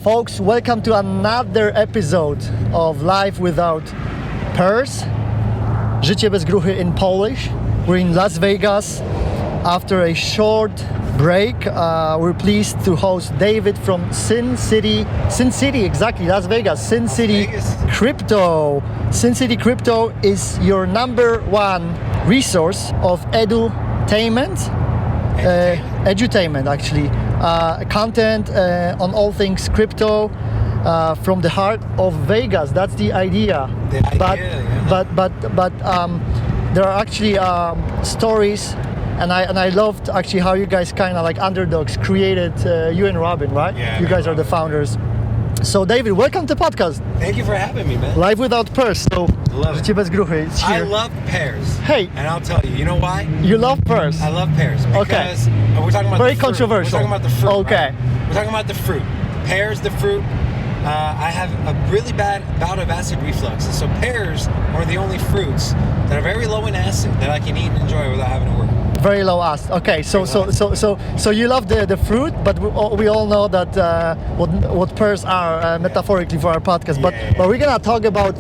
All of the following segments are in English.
Folks, welcome to another episode of Life Without Purse. Życie bez gruchy in Polish. We're in Las Vegas. After a short break, we're pleased to host David from Sin City, exactly, Las Vegas, Sin City Crypto. Sin City Crypto is your number one resource of edutainment, actually, content on all things crypto from the heart of Vegas. That's the idea. But there are actually stories. And I loved actually how you guys kind of like underdogs created you and Robin, right? Yeah. You guys are the founders. So David, welcome to the podcast. Thank you for having me, man. Life Without Purse. So Życie bez gruchy is here. I love pears. Hey. And I'll tell you, you know why? You love pears. I love pears because we're talking about very the fruit. controversial. We're talking about the fruit. Okay. Right? We're talking about the fruit. Pears, the fruit. I have a really bad bout of acid reflux, and so pears are the only fruits that are very low in acid that I can eat and enjoy without having to work. Very low acid. Okay, so you love the fruit, but we all know that what pears are metaphorically for our podcast. But we're gonna talk about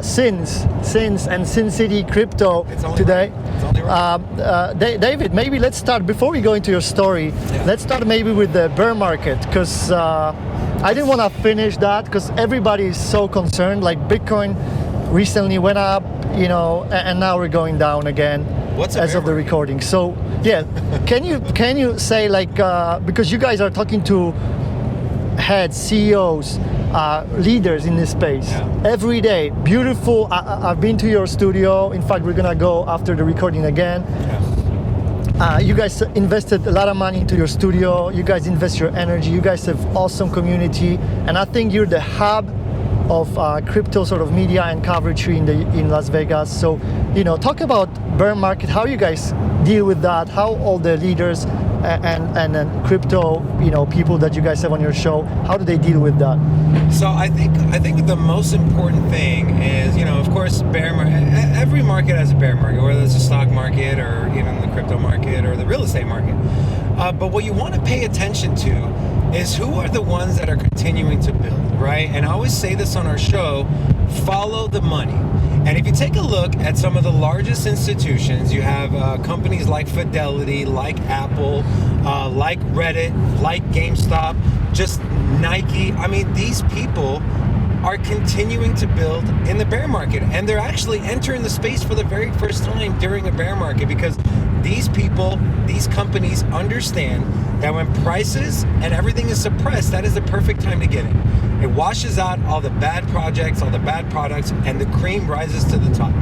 sins and Sin City Crypto today. Right. David, maybe let's start before we go into your story. Yeah. Let's start maybe with the bear market, because I didn't want to finish that because everybody is so concerned. Like Bitcoin recently went up, and now we're going down again. What's as of the recording? So yeah, can you say like because you guys are talking to heads, CEOs, leaders in this space every day. Beautiful. I've been to your studio. In fact, we're gonna go after the recording again. You guys invested a lot of money into your studio. You guys invest your energy. You guys have awesome community, and I think you're the hub of crypto sort of media and coverage in Las Vegas. So, talk about bear market. How you guys deal with that? How all the leaders and crypto, people that you guys have on your show, how do they deal with that? So I think the most important thing is, of course, bear market. Every market has a bear market, whether it's the stock market or even the crypto market or the real estate market. But what you want to pay attention to is who are the ones that are continuing to build, right? And I always say this on our show: follow the money. And if you take a look at some of the largest institutions, you have companies like Fidelity, like Apple, like Reddit, like GameStop, just Nike. I mean, these people are continuing to build in the bear market, and they're actually entering the space for the very first time during a bear market, because these people, these companies understand that when prices and everything is suppressed, that is the perfect time to get in. It washes out all the bad projects, all the bad products, and the cream rises to the top.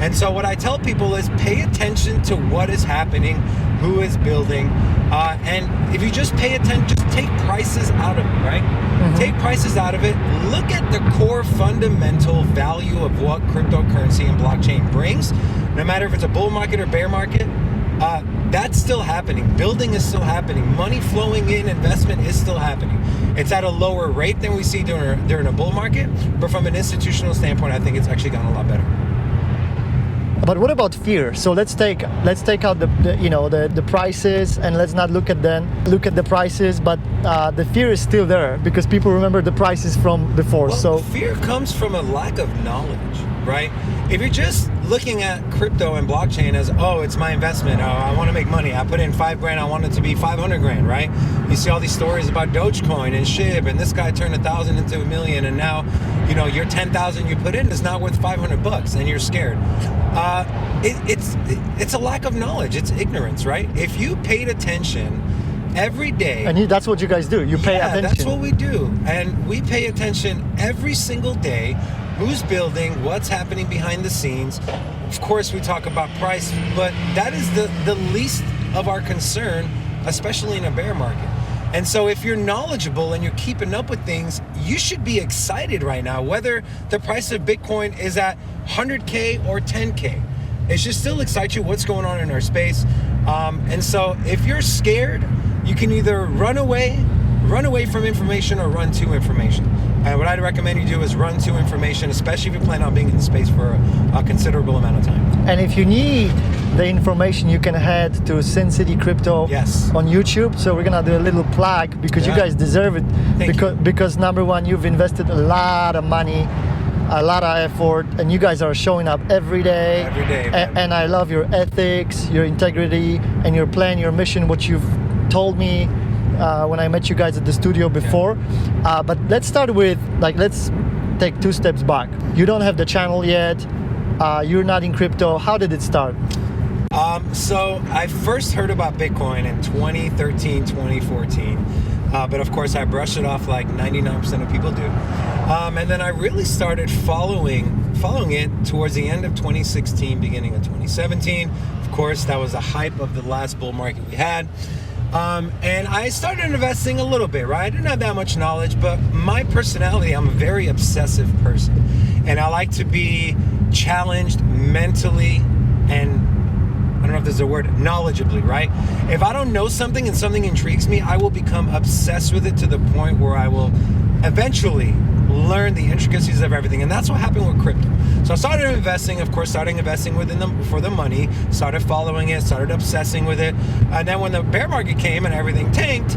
And so what I tell people is pay attention to what is happening, who is building, and if you just pay attention, just take prices out of it, right? Mm-hmm. Take prices out of it. Look at the core fundamental value of what cryptocurrency and blockchain brings. No matter if it's a bull market or bear market, that's still happening. Building is still happening. Money flowing in, investment is still happening. It's at a lower rate than we see during a bull market, but from an institutional standpoint, I think it's actually gotten a lot better. But what about fear? So let's take out the prices, and let's not look at the prices, but the fear is still there because people remember the prices from before. Well, so fear comes from a lack of knowledge, right? If you're just looking at crypto and blockchain as, it's my investment, I want to make money, I put in $5,000, I want it to be 500 grand, right? You see all these stories about Dogecoin and SHIB, and this guy turned 1,000 into 1,000,000, and now, your 10,000 you put in is not worth $500, and you're scared. It's a lack of knowledge. It's ignorance, right? If you paid attention every day, and that's what you guys do. You pay attention. That's what we do, and we pay attention every single day. Who's building? What's happening behind the scenes? Of course, we talk about price, but that is the least of our concern, especially in a bear market. And so if you're knowledgeable and you're keeping up with things, you should be excited right now, whether the price of Bitcoin is at 100K or 10K. It should still excite you what's going on in our space. And so if you're scared, you can either run away run away from information or run to information. And what I'd recommend you do is run to information, especially if you plan on being in the space for a considerable amount of time. And if you need the information, you can head to Sin City Crypto on YouTube. So we're gonna do a little plug because you guys deserve it. Because number one, you've invested a lot of money, a lot of effort, and you guys are showing up every day. Every day. And I love your ethics, your integrity, and your plan, your mission, what you've told me when I met you guys at the studio before. But let's start with, let's take 2 steps back. You don't have the channel yet. You're not in crypto. How did it start? So I first heard about Bitcoin in 2013, 2014. But of course I brushed it off like 99% of people do. And then I really started following it towards the end of 2016, beginning of 2017. Of course, that was the hype of the last bull market we had. And I started investing a little bit, right? I didn't have that much knowledge, but my personality, I'm a very obsessive person. And I like to be challenged mentally and, I don't know if there's a word, knowledgeably, right? If I don't know something and something intrigues me, I will become obsessed with it to the point where I will eventually learn the intricacies of everything. And that's what happened with crypto. So I started investing, of course, started investing for the money, started following it, started obsessing with it. And then when the bear market came and everything tanked,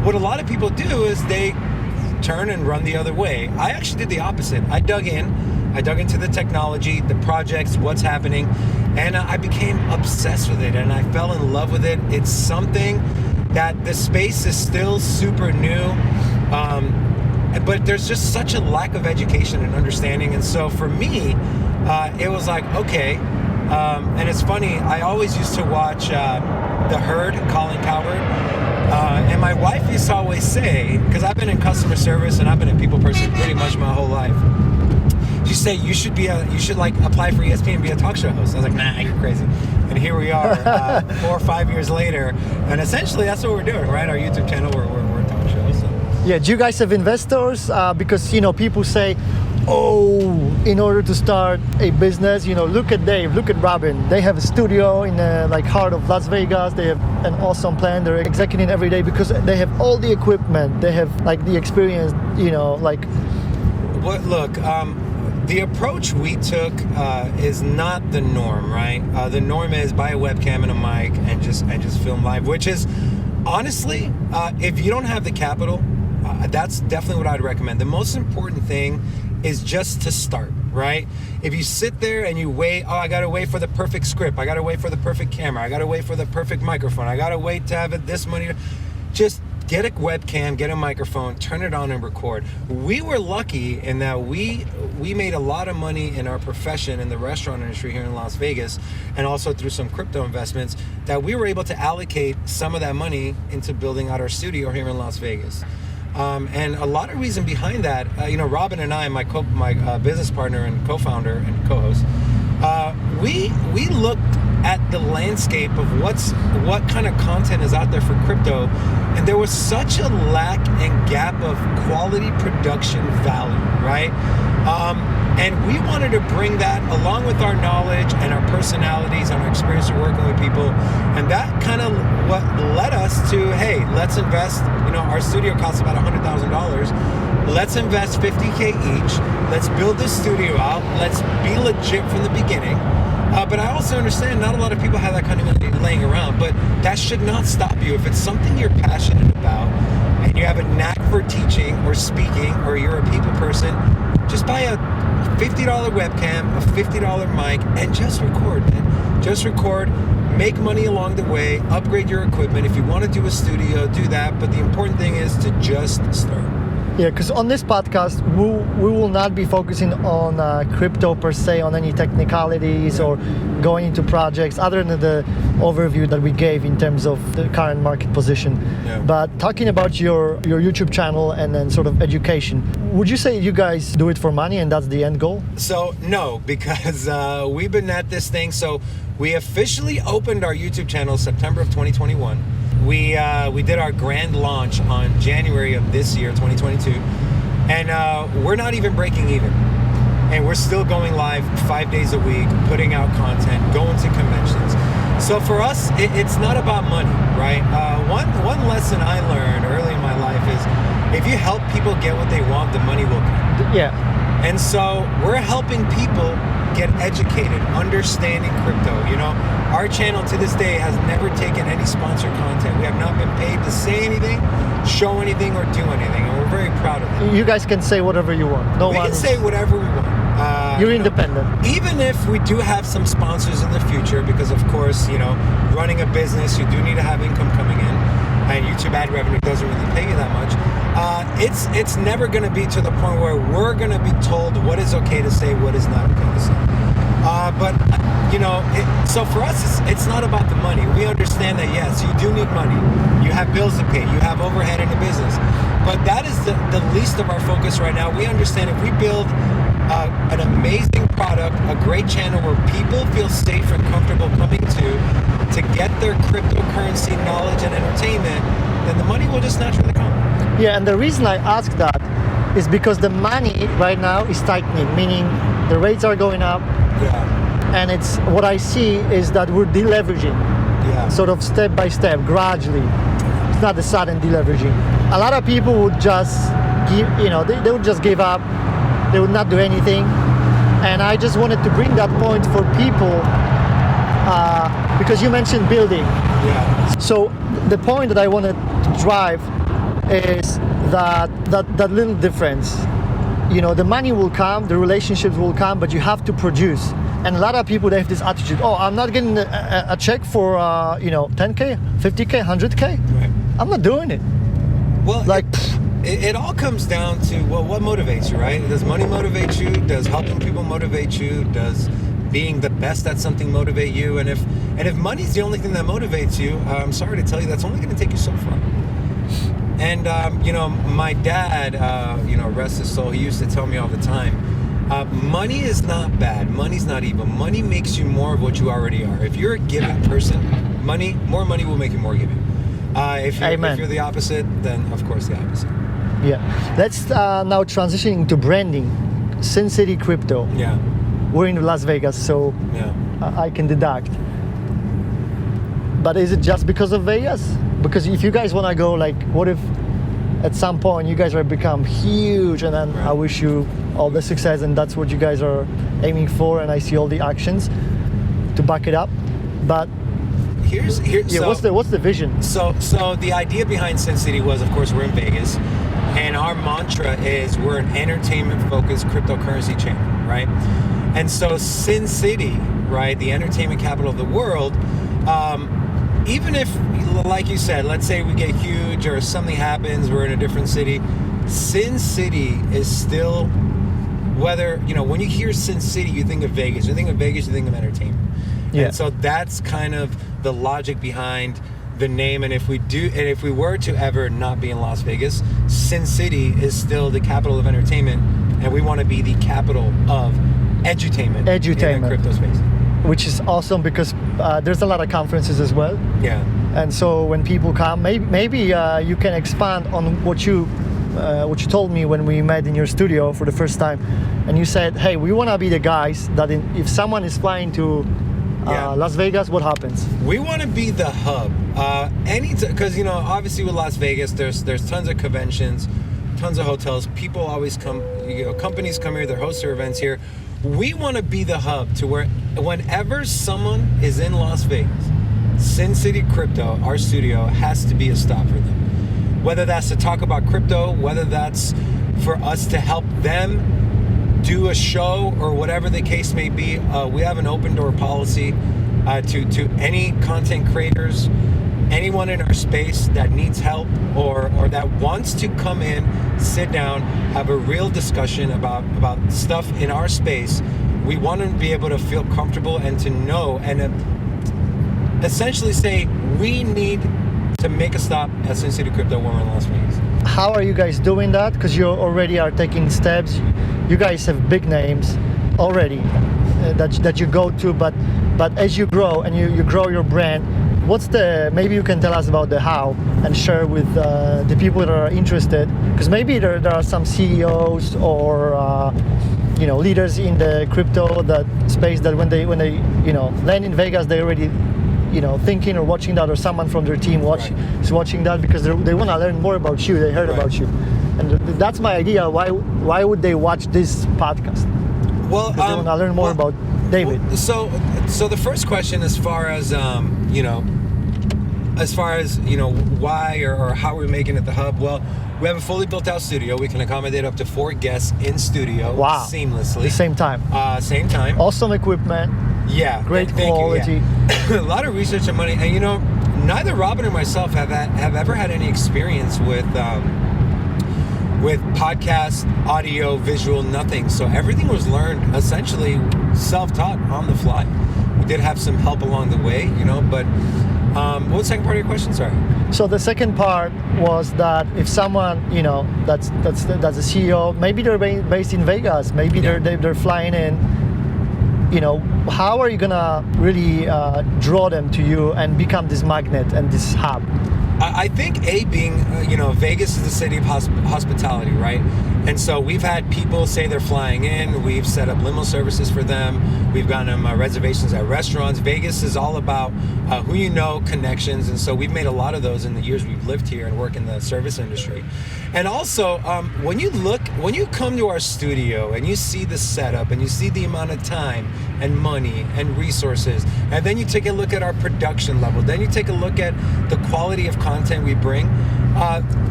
what a lot of people do is they turn and run the other way. I actually did the opposite. I dug into the technology, the projects, what's happening, and I became obsessed with it and I fell in love with it. It's something that the space is still super new, but there's just such a lack of education and understanding. And so for me, it was like, okay, and it's funny, I always used to watch The Herd, Colin Cowherd, and my wife used to always say, because I've been in customer service and I've been a people person pretty much my whole life, she said you should apply for ESPN and be a talk show host. I was like, nah, you're crazy. And here we are, 4 or 5 years later, and essentially that's what we're doing, right? Our YouTube channel, we're a talk show. So. Yeah, do you guys have investors? Because people say, oh, in order to start a business, look at Dave, look at Robin. They have a studio in the heart of Las Vegas. They have an awesome plan. They're executing every day because they have all the equipment. They have the experience. Look. The approach we took is not the norm, right? The norm is buy a webcam and a mic and just film live, which is honestly, if you don't have the capital, that's definitely what I'd recommend. The most important thing is just to start, right? If you sit there and you wait, I gotta wait for the perfect script, I gotta wait for the perfect camera, I gotta wait for the perfect microphone, I gotta wait to have it this money, just get a webcam, get a microphone, turn it on and record. We were lucky in that we made a lot of money in our profession in the restaurant industry here in Las Vegas, and also through some crypto investments, that we were able to allocate some of that money into building out our studio here in Las Vegas. And a lot of reason behind that, Robin and I, my business partner and co-founder and co-host, we looked at the landscape of what kind of content is out there for crypto, and there was such a lack and gap of quality production value, right? And we wanted to bring that along with our knowledge and our personalities and our experience of working with people, and that kind of what led us to, hey, let's invest. Our studio costs about $100,000. Let's invest $50K each. Let's build this studio out. Let's be legit from the beginning. But I also understand not a lot of people have that kind of money laying around, but that should not stop you. If it's something you're passionate about and you have a knack for teaching or speaking, or you're a people person, just buy a $50 webcam, a $50 mic, and just record, man. Just record, make money along the way, upgrade your equipment. If you want to do a studio, do that. But the important thing is to just start. Yeah, because on this podcast, we will not be focusing on crypto per se, on any technicalities or going into projects, other than the overview that we gave in terms of the current market position. Yeah. But talking about your YouTube channel and then sort of education, would you say you guys do it for money and that's the end goal? So no, because we've been at this thing. So we officially opened our YouTube channel September of 2021. We did our grand launch on January of this year, 2022, and we're not even breaking even. And we're still going live 5 days a week, putting out content, going to conventions. So for us, it's not about money, right? One lesson I learned early in my life is if you help people get what they want, the money will come. Yeah. And so we're helping people get educated, understanding crypto. You know, our channel to this day has never taken any sponsored content. We have not been paid to say anything, show anything, or do anything, and we're very proud of it. You guys can say whatever you want. We can say whatever we want. You're independent. Even if we do have some sponsors in the future, because of course, you know, running a business, you do need to have income coming in, and YouTube ad revenue doesn't really pay you that much. It's never going to be to the point where we're going to be told what is okay to say, what is not okay to say. But you know, so for us, it's not about the money. We understand that yes, you do need money. You have bills to pay. You have overhead in the business. But that is the least of our focus right now. We understand if we build an amazing product, a great channel where people feel safe and comfortable coming to get their cryptocurrency knowledge and entertainment, then the money will just naturally come. Yeah, and the reason I ask that is because the money right now is tightening, meaning the rates are going up. Yeah. And it's what I see is that we're deleveraging, sort of step by step, gradually. It's not the sudden deleveraging. A lot of people would just give, you know, they would just give up. They would not do anything. And I just wanted to bring that point for people because you mentioned building. Yeah. So the point that I wanted to drive is that little difference. You know, the money will come, the relationships will come, but you have to produce. And a lot of people, they have this attitude, oh, I'm not getting a check for, 10K, 50K, 100K. Right. I'm not doing it. Well, like, it all comes down to, well, what motivates you, right? Does money motivate you? Does helping people motivate you? Does being the best at something motivate you? And if money's the only thing that motivates you, I'm sorry to tell you, that's only going to take you so far. And, my dad, rest his soul, he used to tell me all the time, money is not bad. Money's not evil. Money makes you more of what you already are. If you're a giving person, more money will make you more giving. If you're the opposite, then of course the opposite. Yeah. Let's now transition into branding. Sin City Crypto. Yeah. We're in Las Vegas, so I can deduct. But is it just because of Vegas? Because if you guys want to go, like, what if at some point you guys are become huge, and then I wish you all the success, and that's what you guys are aiming for, and I see all the actions to back it up. But what's the vision? So the idea behind Sin City was, of course, we're in Vegas, and our mantra is we're an entertainment-focused cryptocurrency channel, right? And so Sin City, right, the entertainment capital of the world, even if, like you said, let's say we get huge or something happens, we're in a different city, Sin City is still, whether, when you hear Sin City, you think of Vegas. You think of Vegas, you think of entertainment. Yeah. And so that's kind of the logic behind the name. And if we were to ever not be in Las Vegas, Sin City is still the capital of entertainment, and we want to be the capital of edutainment in the crypto space. Which is awesome because there's a lot of conferences as well. Yeah. And so when people come, maybe you can expand on what you told me when we met in your studio for the first time, and you said, "Hey, we want to be the guys that if someone is flying to Las Vegas, what happens?" We want to be the hub. Because obviously with Las Vegas, there's tons of conventions, tons of hotels. People always come. Companies come here. They host their events here. We want to be the hub to where whenever someone is in Las Vegas, Sin City Crypto, our studio, has to be a stop for them. Whether that's to talk about crypto, whether that's for us to help them do a show or whatever the case may be, we have an open door policy to any content creators, anyone in our space that needs help or that wants to come in, sit down, have a real discussion about stuff in our space. We want them to be able to feel comfortable and to know and essentially say, we need to make a stop at Sin City Crypto when we're in Las Vegas. How are you guys doing that? Because you already are taking steps. You guys have big names already that you go to, but as you grow and you grow your brand, maybe you can tell us about the how and share with the people that are interested, because maybe there are some CEOs or leaders in the crypto space that when they land in Vegas, they already thinking or watching that, or someone from their team is watching that because they want to learn more about you. They heard about you, and that's my idea. Why would they watch this podcast? Well, they want to learn more about David. So the first question, as far as why or how we're making it the hub. Well, we have a fully built out studio. We can accommodate up to 4 guests in studio seamlessly. Same time. Same time. Awesome equipment. Yeah. Great quality. A lot of research and money. And neither Robin or myself have ever had any experience with podcast, audio, visual, nothing. So everything was learned essentially self-taught on the fly. We did have some help along the way, but what was the second part of your question? Sorry. So the second part was that if someone, that's a CEO, maybe they're based in Vegas, maybe they're flying in, how are you gonna really draw them to you and become this magnet and this hub? I think being, Vegas is the city of hospitality, right? And so we've had people say they're flying in. We've set up limo services for them. We've gotten them reservations at restaurants. Vegas is all about who you know, connections. And so we've made a lot of those in the years we've lived here and work in the service industry. And also, when you come to our studio and you see the setup and you see the amount of time and money and resources, and then you take a look at our production level, then you take a look at the quality of content we bring,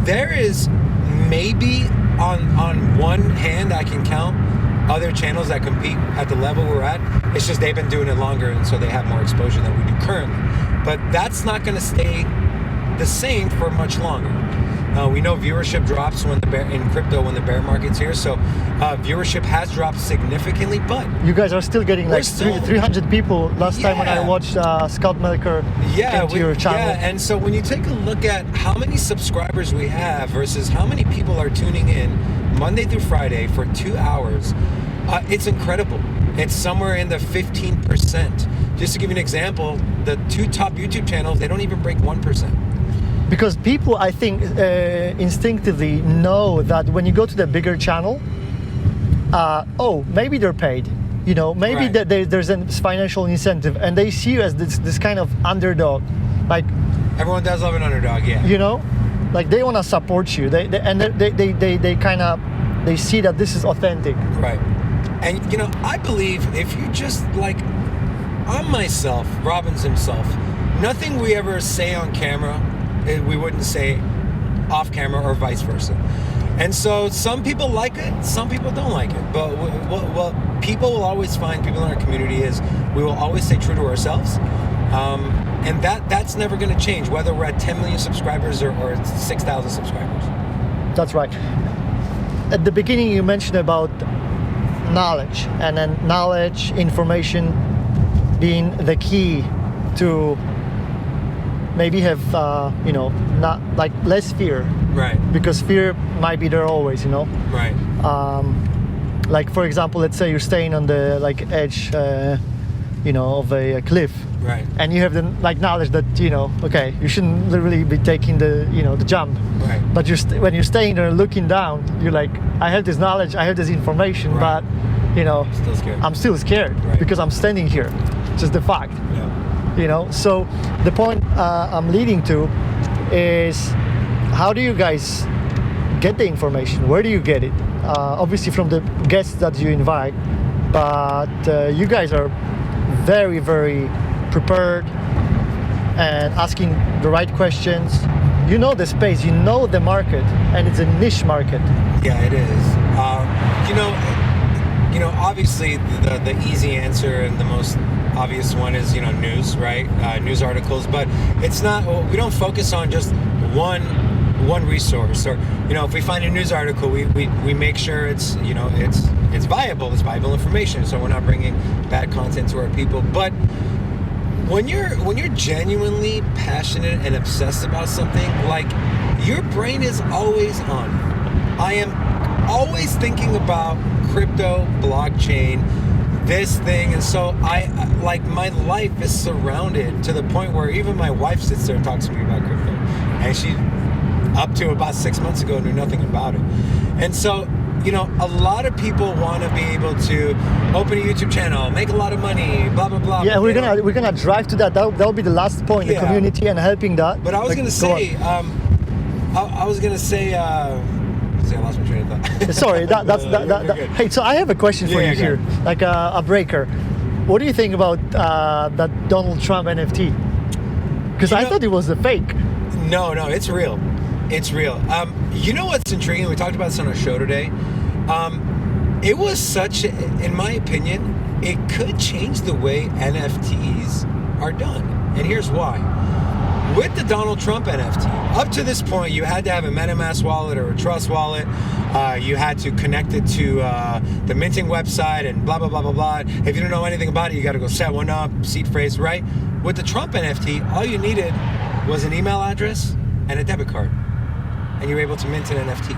there is maybe on one hand I can count other channels that compete at the level we're at. It's just they've been doing it longer, and so they have more exposure than we do currently. But that's not going to stay the same for much longer. We know viewership drops in crypto when the bear market's here, so viewership has dropped significantly, but you guys are still getting 300 people last time when I watched Scott Melker into your channel. Yeah, and so when you take a look at how many subscribers we have versus how many people are tuning in Monday through Friday for 2 hours, it's incredible. It's somewhere in the 15%. Just to give you an example, the 2 top YouTube channels, they don't even break 1%. Because people, I think, instinctively know that when you go to the bigger channel, maybe they're paid. Maybe there's a financial incentive, and they see you as this kind of underdog. Like everyone does love an underdog, yeah. Like they want to support you. They see that this is authentic. Right. And I believe if you just I'm myself, Robin's himself, nothing we ever say on camera we wouldn't say off camera or vice versa. And so some people like it, some people don't like it. But what people will always find, people in our community, is we will always stay true to ourselves. And that's never going to change, whether we're at 10 million subscribers or 6,000 subscribers. That's right. At the beginning, you mentioned about knowledge, and then knowledge, information being the key to maybe have not less fear, right? Because fear might be there always, right? For example, let's say you're staying on the edge of a cliff, right? And you have the knowledge that okay, you shouldn't really be taking the the jump, right? But when you're staying there looking down, you're like, I have this knowledge, I have this information, right. But still scared. I'm still scared, right? Because I'm standing here, just the fact. Yeah. So the point I'm leading to is, how do you guys get the information? Where do you get it? Obviously from the guests that you invite, but you guys are very, very prepared and asking the right questions. You know the space, you know the market, and it's a niche market. Yeah, it is. Obviously the easy answer and the most obvious one is news, right? News articles, but it's not. We don't focus on just one resource, or if we find a news article, we make sure it's it's viable information, so we're not bringing bad content to our people. But when you're genuinely passionate and obsessed about something, your brain is always on. I am always thinking about crypto, blockchain, this thing, and so I my life is surrounded to the point where even my wife sits there and talks to me about crypto, and she, up to about 6 months ago, knew nothing about it. And so a lot of people want to be able to open a YouTube channel, make a lot of money, blah blah blah. Yeah, we're gonna drive to that. That'll be the last point, the community and helping that. But I was gonna say, I was gonna say, I lost my train of thought. Sorry, that's that. Hey, so I have a question for you here, like a breaker. What do you think about that Donald Trump NFT? Because I thought it was a fake. No, it's real. It's real. You know what's intriguing? We talked about this on our show today. It was such, in my opinion, it could change the way NFTs are done. And here's why. With the Donald Trump NFT, up to this point, you had to have a MetaMask wallet or a Trust wallet. You had to connect it to the minting website and blah, blah, blah, blah, blah. If you don't know anything about it, you got to go set one up, seed phrase, right? With the Trump NFT, all you needed was an email address and a debit card. And you were able to mint an NFT.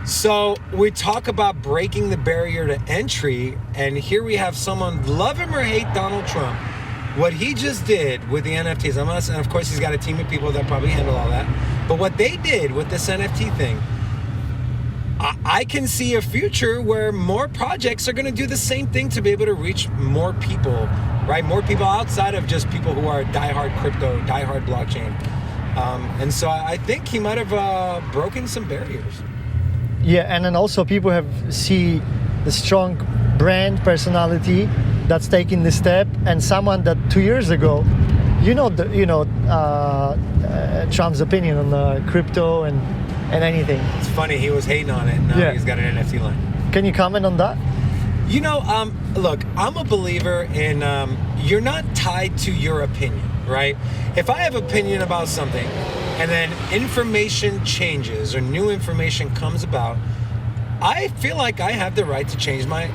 So we talk about breaking the barrier to entry, and here we have someone, love him or hate Donald Trump, what he just did with the NFTs, and of course he's got a team of people that probably handle all that, but what they did with this NFT thing, I can see a future where more projects are going to do the same thing to be able to reach more people, right? More people outside of just people who are diehard crypto, diehard blockchain. And so I think he might have broken some barriers. Yeah, and then also people have see the strong brand personality that's taking the step, and someone that 2 years ago, Trump's opinion on crypto and anything. It's funny, he was hating on it. Now he's got an NFT line. Can you comment on that? Look, I'm a believer in you're not tied to your opinion, right? If I have opinion about something and then information changes or new information comes about, I feel like I have the right to change my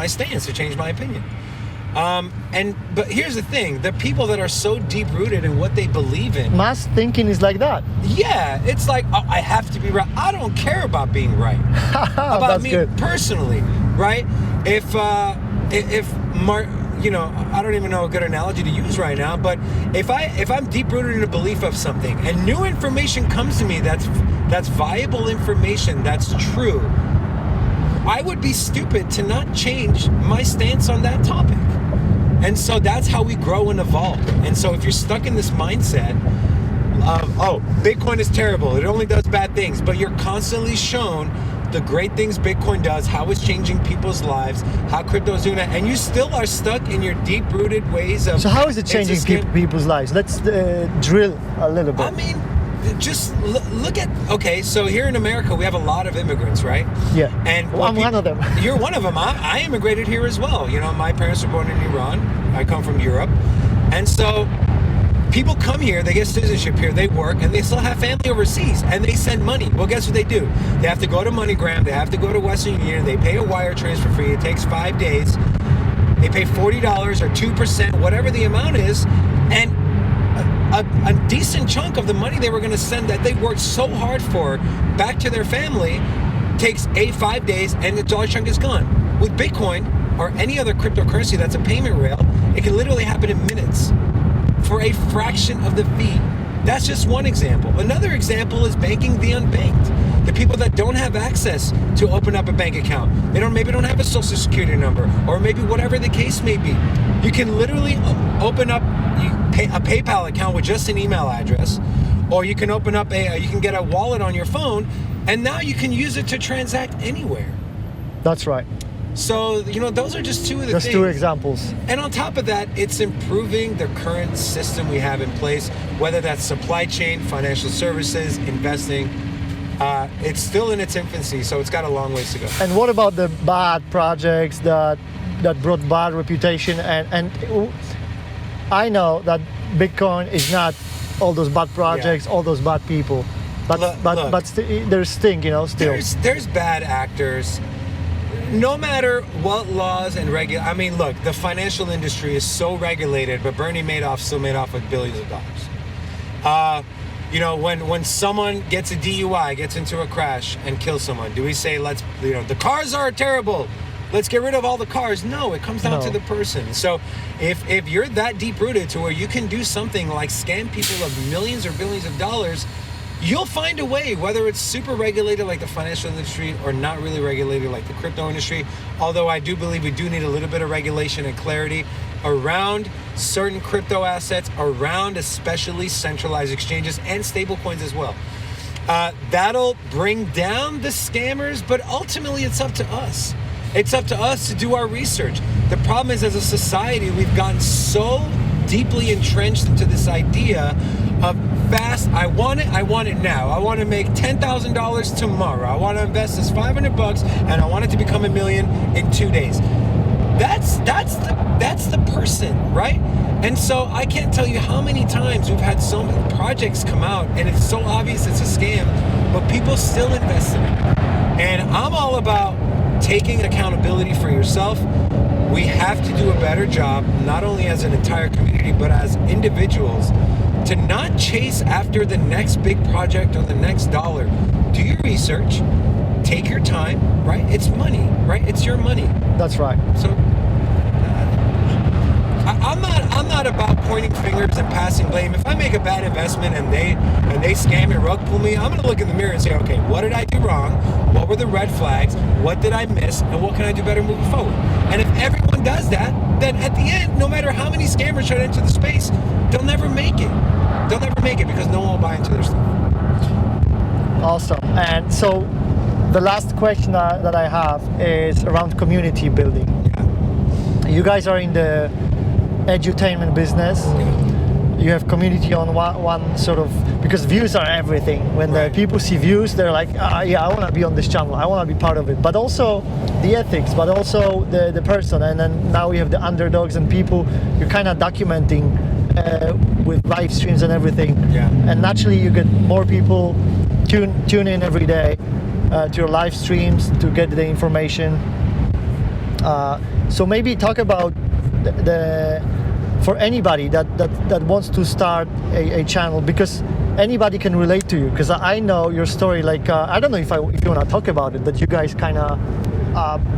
stance, to change my opinion. But here's the thing, the people that are so deep rooted in what they believe in. Mass thinking is like that. Yeah, it's like, oh, I have to be right. I don't care about being right. About That's me good. personally, right? If Mark, I don't even know a good analogy to use right now, but if I'm deep rooted in a belief of something and new information comes to me that's viable information, that's true, I would be stupid to not change my stance on that topic. And so that's how we grow and evolve. And so if you're stuck in this mindset of, oh, Bitcoin is terrible, it only does bad things, but you're constantly shown the great things Bitcoin does, how it's changing people's lives, how crypto is doing that, and you still are stuck in your deep-rooted ways of... So how is it changing people's lives? Let's drill a little bit. I mean, just look at, okay, so here in America, we have a lot of immigrants, right? Yeah, and I'm one of them. You're one of them. I immigrated here as well. My parents were born in Iran. I come from Europe. And so people come here, they get citizenship here, they work, and they still have family overseas, and they send money. Well, guess what they do? They have to go to MoneyGram, they have to go to Western Union, they pay a wire transfer fee, it takes 5 days, they pay $40 or 2%, whatever the amount is, and a decent chunk of the money they were going to send that they worked so hard for back to their family takes 5 days, and the dollar chunk is gone. With Bitcoin or any other cryptocurrency that's a payment rail, it can literally happen in minutes for a fraction of the fee. That's just one example. Another example is banking the unbanked. The people that don't have access to open up a bank account. They maybe don't have a social security number, or maybe whatever the case may be. You can literally open up a PayPal account with just an email address, or you can open up you can get a wallet on your phone, and now you can use it to transact anywhere. That's right. So, those are just two of the things. Just two examples. And on top of that, it's improving the current system we have in place, whether that's supply chain, financial services, investing. It's still in its infancy, so it's got a long ways to go. And what about the bad projects that brought bad reputation? And I know that Bitcoin is not all those bad projects, all those bad people, but there's stink, still. There's bad actors. No matter what laws and look, the financial industry is so regulated, but Bernie Madoff still made off with billions of dollars. When someone gets a DUI, gets into a crash and kills someone, do we say, the cars are terrible, let's get rid of all the cars? No, it comes down to the person. So if you're that deep rooted to where you can do something like scam people of millions or billions of dollars, you'll find a way, whether it's super regulated like the financial industry or not really regulated like the crypto industry. Although I do believe we do need a little bit of regulation and clarity around certain crypto assets, around especially centralized exchanges and stable coins as well. That'll bring down the scammers, but ultimately it's up to us. It's up to us to do our research. The problem is, as a society, we've gotten so deeply entrenched into this idea of fast, I want it now. I want to make $10,000 tomorrow. I want to invest this $500 and I want it to become $1 million in 2 days. That's the person, right? And so I can't tell you how many times we've had so many projects come out and it's so obvious it's a scam, but people still invest in it. And I'm all about taking accountability for yourself. We have to do a better job, not only as an entire community, but as individuals, to not chase after the next big project or the next dollar. Do your research, take your time, right? It's money, right? It's your money. That's right. So I'm not about pointing fingers and passing blame. If I make a bad investment and they scam and rug pull me, I'm gonna look in the mirror and say, okay, what did I do wrong? What were the red flags? What did I miss? And what can I do better moving forward? And if everyone does that, then at the end, no matter how many scammers try to enter the space, they'll never make it. They'll never make it because no one will buy into their stuff. Awesome. And so the last question that I have is around community building. Yeah. You guys are in the edutainment business. Yeah. You have community on one sort of, because views are everything. When the people see views, they're like, yeah, I want to be on this channel. I want to be part of it. But also the ethics, but also the person. And then now we have the underdogs and people. You're kind of documenting with live streams and everything. Yeah. And naturally you get more people tune in every day to your live streams to get the information. So maybe talk about the for anybody that wants to start a channel, because anybody can relate to you. Because I know your story. Like I don't know if you want to talk about it, but you guys kind of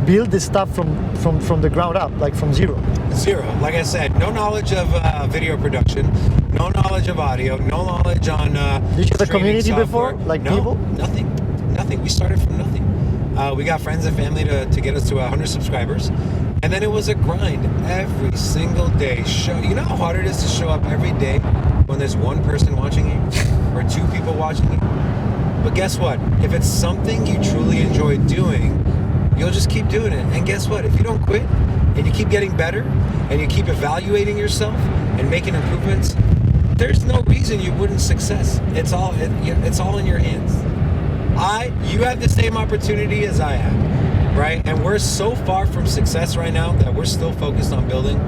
build this stuff from the ground up, like from zero. Like I said, no knowledge of video production, no knowledge of audio, no knowledge on Did you have a community software. before, like no, people? Nothing. We started from nothing. We got friends and family to get us to 100 subscribers. And then it was a grind every single day. You know how hard it is to show up every day when there's one person watching you or two people watching you? But guess what? If it's something you truly enjoy doing, you'll just keep doing it. And guess what? If you don't quit and you keep getting better and you keep evaluating yourself and making improvements, there's no reason you wouldn't success. It's all in your hands. You have the same opportunity as I have, right? And we're so far from success right now that we're still focused on building.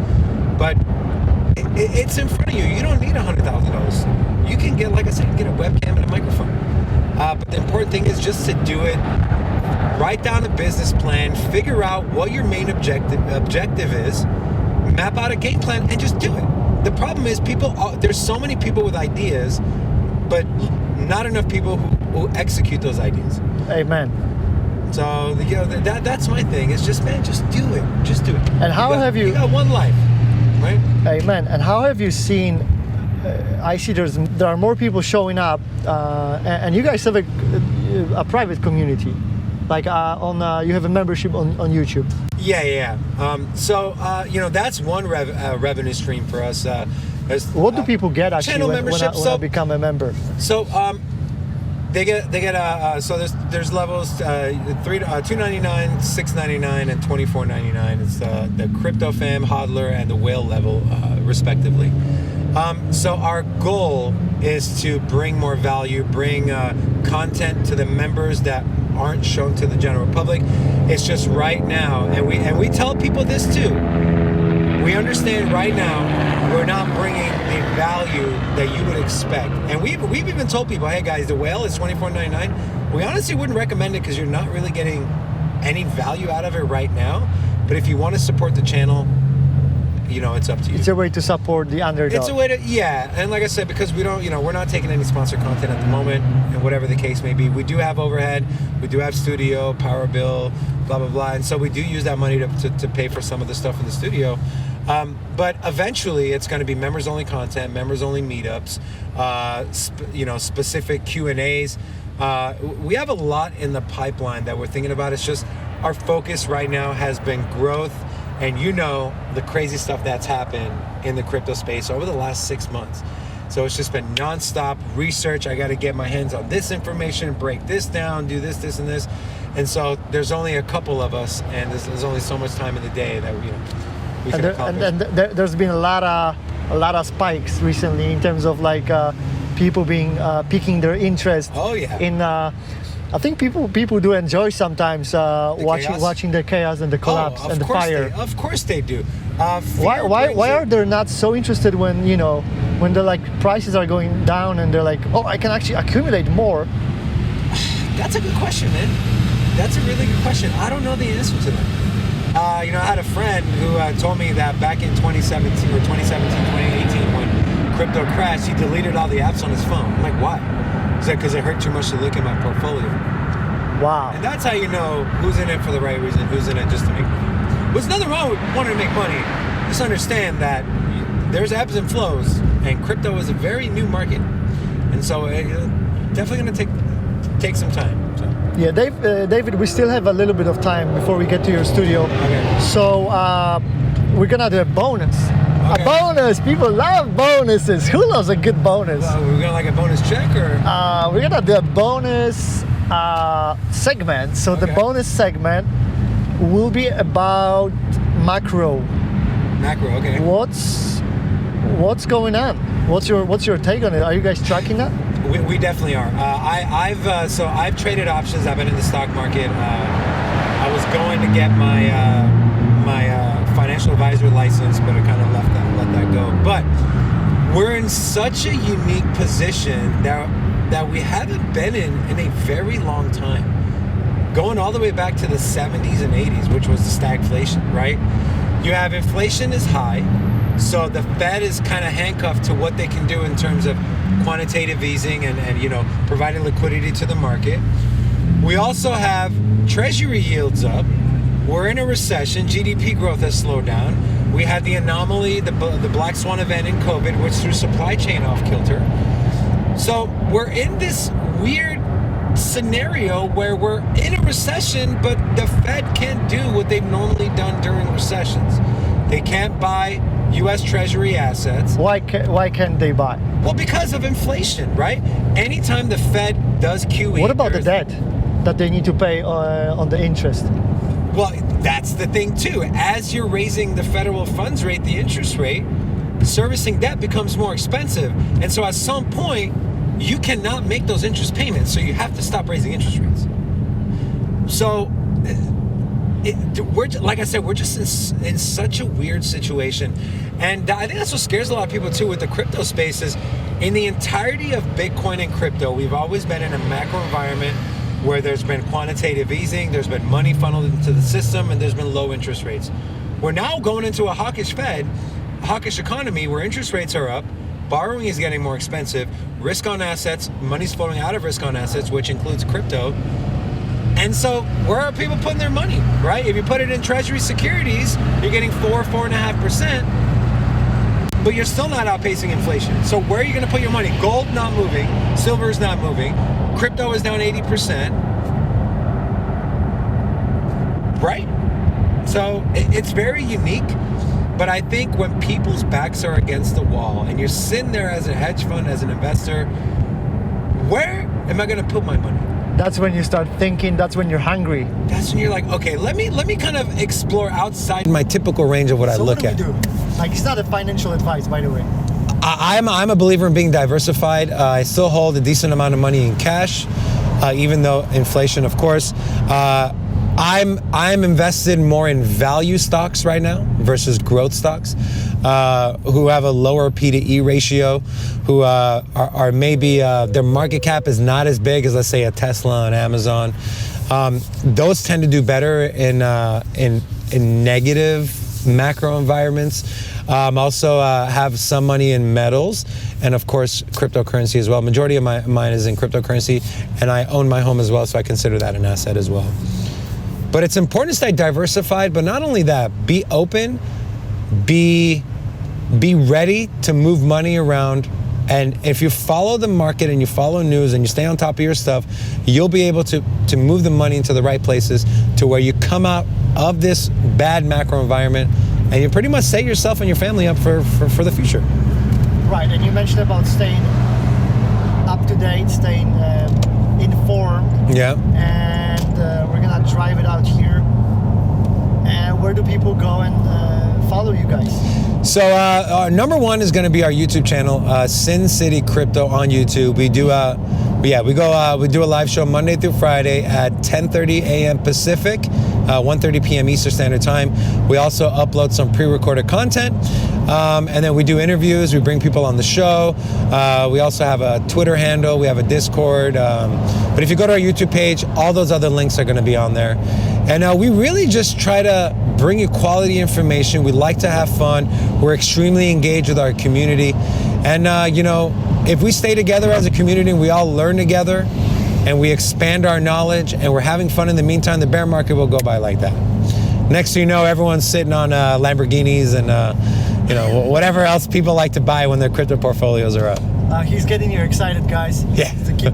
But it's in front of you. You don't need $100,000. You can get, like I said, get a webcam and a microphone. But the important thing is just to do it. Write down a business plan, figure out what your main objective is, map out a game plan, and just do it. The problem is there's so many people with ideas, but not enough people who execute those ideas. Amen. So that's my thing. It's just, man, just do it. Just do it. And how have you? You got one life, right? Amen. And how have you seen? I see there are more people showing up, and you guys have a private community. Like you have a membership on YouTube. Yeah. So that's one revenue stream for us. What do people get actually channel when membership? I become a member? So they get so there's levels $2.99, $6.99, and $24.99. It's the Crypto Fam, Hodler, and the Whale level respectively. So our goal is to bring more value, bring content to the members that aren't shown to the general public. It's just right now, and we tell people this too. We understand right now we're not bringing the value that you would expect, and we've even told people, hey guys, the Whale is $24.99. We honestly wouldn't recommend it because you're not really getting any value out of it right now. But if you want to support the channel, it's up to you. It's a way to support the underdog. It's a way to, and like I said, because we don't, we're not taking any sponsored content at the moment, and whatever the case may be, we do have overhead, we do have studio, power bill, blah, blah, blah, and so we do use that money to pay for some of the stuff in the studio. But eventually it's going to be members only content, members only meetups, specific Q&As. We have a lot in the pipeline that we're thinking about. It's just our focus right now has been growth, and the crazy stuff that's happened in the crypto space over the last 6 months. So it's just been nonstop research. I got to get my hands on this information, break this down, do this, this, and this. And so there's only a couple of us, and there's only so much time in the day that we can accomplish. And there's been a lot of spikes recently in terms of like people piquing their interest. Oh yeah. In I think people do enjoy sometimes watching the chaos and the collapse and the fire. Of course they do. Why are they not so interested when the like prices are going down and they're like, oh, I can actually accumulate more? That's a good question, man. That's a really good question. I don't know the answer to that. I had a friend who told me that back in 2017, 2018, when crypto crashed, he deleted all the apps on his phone. I'm like, why? He said, because it hurt too much to look at my portfolio. Wow. And that's how you know who's in it for the right reason, who's in it just to make money. There's nothing wrong with wanting to make money. Just understand that there's ebbs and flows, and crypto is a very new market. And so definitely going to take some time. So. Yeah, David, we still have a little bit of time before we get to your studio. Okay. So we're gonna do a bonus. Okay. A bonus! People love bonuses. Who loves a good bonus? We're gonna like a bonus check, or? We're gonna do a bonus segment. So the bonus segment will be about macro. Macro, okay. What's going on? What's your take on it? Are you guys tracking that? We definitely are. I've traded options. I've been in the stock market. I was going to get my financial advisor license, but I kind of let that go. But we're in such a unique position that we haven't been in a very long time. Going all the way back to the 70s and 80s, which was the stagflation, right? You have inflation is high, so the Fed is kind of handcuffed to what they can do in terms of quantitative easing and providing liquidity to the market. We also have treasury yields up. We're in a recession. GDP growth has slowed down. We had the anomaly, the black swan event in COVID, which threw supply chain off kilter. So we're in this weird scenario where we're in a recession, but the Fed can't do what they've normally done during recessions. They can't buy U.S. Treasury assets. Why can't they buy? Well, because of inflation, right? Anytime the Fed does QE... What about the debt that they need to pay on the interest? Well, that's the thing too. As you're raising the federal funds rate, the interest rate, servicing debt becomes more expensive. And so at some point, you cannot make those interest payments. So you have to stop raising interest rates. So... like I said, we're just in such a weird situation. And I think that's what scares a lot of people too with the crypto space is in the entirety of Bitcoin and crypto, we've always been in a macro environment where there's been quantitative easing, there's been money funneled into the system, and there's been low interest rates. We're now going into a hawkish Fed, a hawkish economy where interest rates are up, borrowing is getting more expensive, risk on assets, money's flowing out of risk on assets, which includes crypto. And so where are people putting their money, right? If you put it in treasury securities, you're getting 4.5%, but you're still not outpacing inflation. So where are you going to put your money? Gold not moving, silver is not moving, crypto is down 80%, right? So it's very unique, but I think when people's backs are against the wall and you're sitting there as a hedge fund, as an investor, where am I going to put my money? That's when you start thinking, that's when you're hungry. That's when you're like, okay, let me kind of explore outside my typical range of what I look at. So what do we do? Like, it's not a financial advice, by the way. I'm a believer in being diversified. I still hold a decent amount of money in cash, even though inflation, of course. I'm invested more in value stocks right now versus growth stocks, who have a lower P to E ratio, who are maybe their market cap is not as big as, let's say, a Tesla and Amazon. Those tend to do better in negative macro environments. Also have some money in metals, and of course cryptocurrency as well. Majority of mine is in cryptocurrency, and I own my home as well, so I consider that an asset as well. But it's important to stay diversified, but not only that, be open, be ready to move money around. And if you follow the market and you follow news and you stay on top of your stuff, you'll be able to move the money into the right places to where you come out of this bad macro environment and you pretty much set yourself and your family up for the future. Right, and you mentioned about staying up to date, staying informed. Yeah. And we're gonna drive it out here. And where do people go and follow you guys? So our number one is going to be our YouTube channel, Sin City Crypto on YouTube. We do we do a live show Monday through Friday at 10:30 a.m. Pacific, 1:30 p.m. Eastern Standard Time. We also upload some pre-recorded content, and then we do interviews. We bring people on the show. We also have a Twitter handle. We have a Discord. But if you go to our YouTube page, all those other links are going to be on there. And we really just try to bring you quality information. We like to have fun. We're extremely engaged with our community. And, if we stay together as a community and we all learn together and we expand our knowledge and we're having fun in the meantime, the bear market will go by like that. Next thing you know, everyone's sitting on Lamborghinis and, whatever else people like to buy when their crypto portfolios are up. He's getting you excited, guys. Yeah. To keep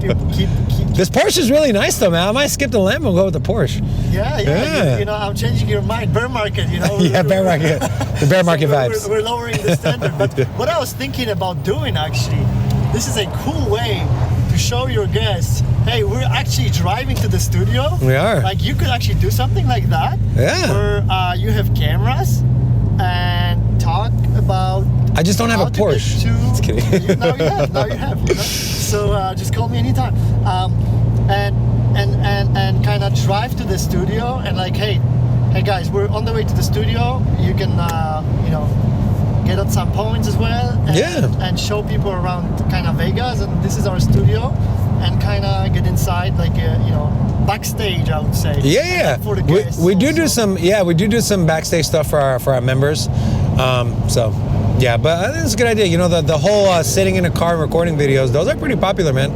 This Porsche is really nice, though, man. I might skip the Lambo and go with the Porsche. Yeah. I'm changing your mind. Bear market, Yeah, bear market. The bear market vibes. We're lowering the standard. But what I was thinking about doing, actually, this is a cool way to show your guests, hey, we're actually driving to the studio. We are. Like, you could actually do something like that. Yeah. Where you have cameras and talk about. I just don't have a Porsche. Just kidding. Now you have. So just call me anytime. And kind of drive to the studio and like, hey guys, we're on the way to the studio. You can get on some points as well. And show people around kind of Vegas, and this is our studio, and kind of get inside like backstage, I would say. Yeah. For the guests. We do some backstage stuff for our members. Yeah, but I think it's a good idea. The whole sitting in a car and recording videos, those are pretty popular, man.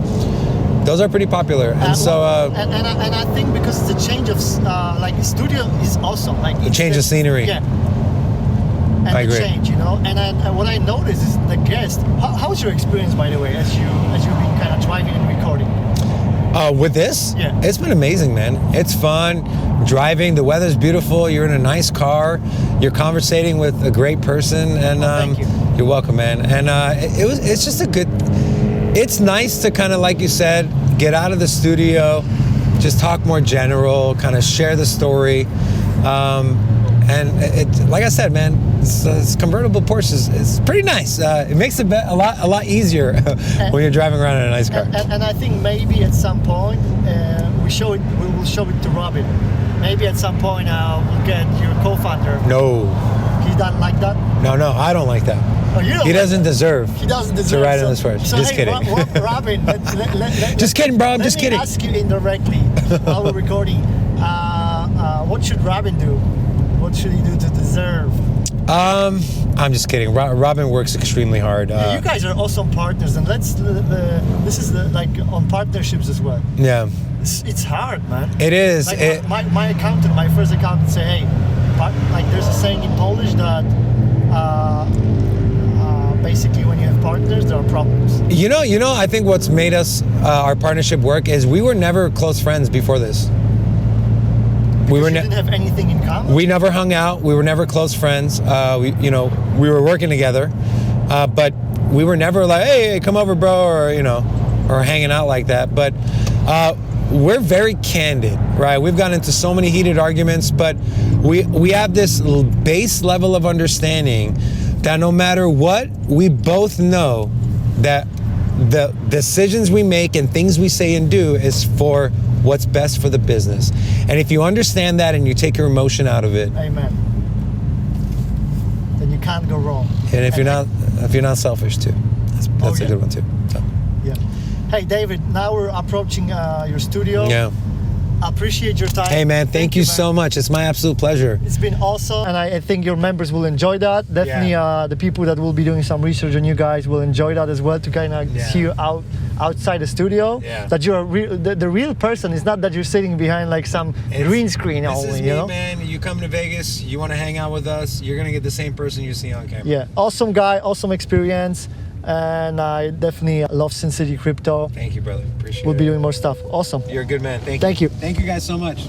Those are pretty popular. And and I think because the change of studio is awesome. Like the change of scenery. Yeah. And I agree. Change, and what I noticed is the guest. How's your experience, by the way, as you've been kind of driving and recording? With this? Yeah. It's been amazing, man. It's fun driving. The weather's beautiful. You're in a nice car. You're conversating with a great person, and thank you. You're welcome, man. And it's just it's nice to kind of, like you said, get out of the studio, just talk more general, kind of share the story. And it, like I said, man, it's convertible Porsche is pretty nice. It makes it a lot easier when you're driving around in a nice car. And I think maybe at some point we will show it to Robin. Maybe at some point we'll get your co-founder. No. He doesn't like that? No, I don't like that. Oh, you don't he like doesn't that? deserve. He doesn't deserve to ride in this Porsche. So just kidding. Robin, just kidding, bro. I'm just kidding. Let me ask you indirectly while we're recording. What should Robin do? What should he do to deserve? I'm just kidding. Robin works extremely hard. You guys are awesome partners, and this is like on partnerships as well. Yeah. It's hard, man. It is. Like my accountant, my first accountant, say, hey, like there's a saying in Polish that basically when you have partners, there are problems. I think what's made us our partnership work is we were never close friends before this. We didn't have anything in common. We never hung out. We were never close friends. We were working together, but we were never like, hey, come over, bro, or hanging out like that. But we're very candid, right? We've gotten into so many heated arguments, but we have this base level of understanding that no matter what, we both know that the decisions we make and things we say and do is for what's best for the business. And if you understand that and you take your emotion out of it, amen, then you can't go wrong. And if you're not selfish too, that's a good one too. So. Yeah. Hey David, now we're approaching your studio. Yeah. Appreciate your time. Hey man, thank you so much. It's my absolute pleasure. It's been awesome, and I think your members will enjoy that. Definitely, the people that will be doing some research on you guys will enjoy that as well, to kind of see you outside the studio. That you're the real person. It's not that you're sitting behind like some green screen only. This is me, you know? man. You come to Vegas, you want to hang out with us, you're gonna get the same person you see on camera. Yeah, awesome guy, awesome experience, and I definitely love Sin City Crypto. Thank you, brother. Appreciate it. We'll be doing more stuff. Awesome. You're a good man. Thank you. Thank you. Thank you guys so much.